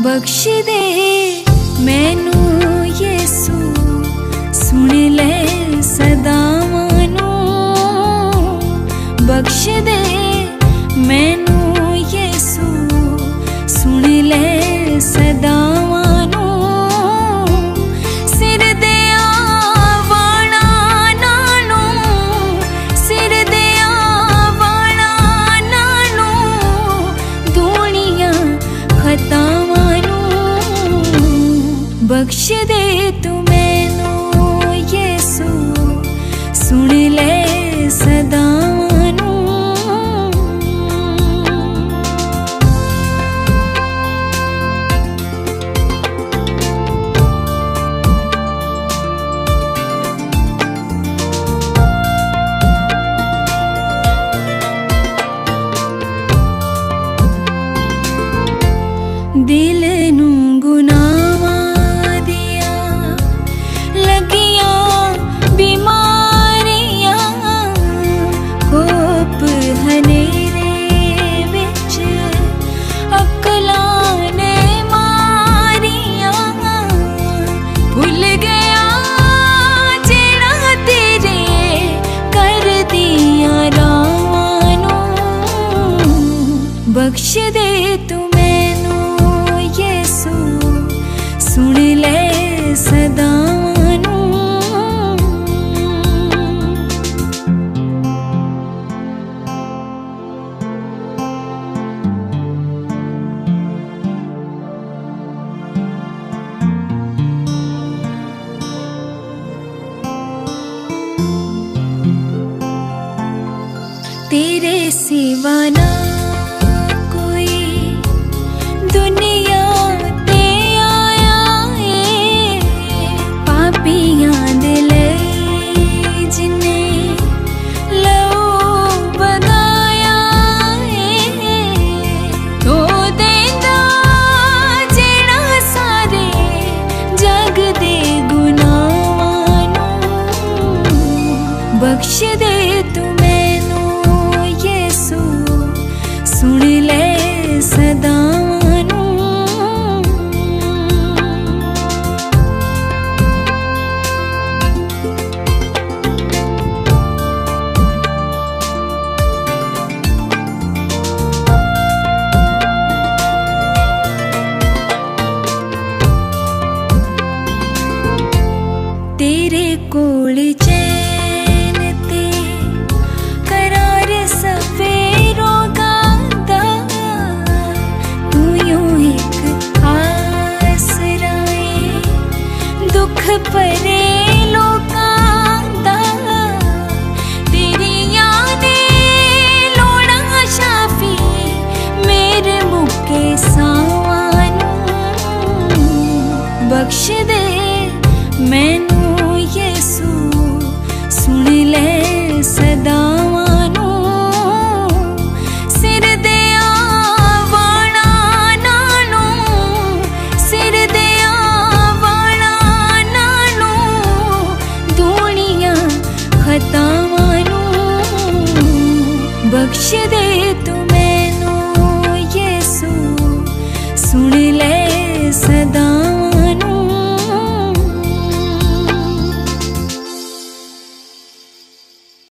बख्श दे मैनू यीशु, सुन ले सदावां नू। बख्श दे मैनू यीशु, सुन ले सदावां नू। सिर दे वाणा नालों, सिर दे वाणा नालों दुनिया खतावां नू। बख्श दे तू मैनू यीशु, सुन ले सदावां नू। दिल नू गुनाहां दिया लगियां बीमारियां, कोप हनेरे विच अकलां ने मारियां। भुल गया जेड़ा तेरे कर दियां रावां नू। बख्श दे तू मैनू यीशु, सुन ले सदावां नू। तेरे सिवा ना कोई दुनिया ते आया है, पापियां दे लई जिन्ने लहू बगाया है। तो देंदा जेड़ा सारे जग दे गुनाहां नू। बख्श दे तू मैनू यीशु, सुन ले सदावां नू। तेरे कोल चैन ते करार सफेरों गांदा, तू यूं एक आसरा है दुख भरे लोकां दा। तेरियां ने लोड़ां शाफी मेरे मुक्के सावां नू। बख्श दे मैनू यीशु, सुन ले सदावां नू। सिर दे वाणा नालों, सिर दे वाणा नालों दुनिया खतावां नू। बख्श दे तू मैनू यीशु, सुन ले सदा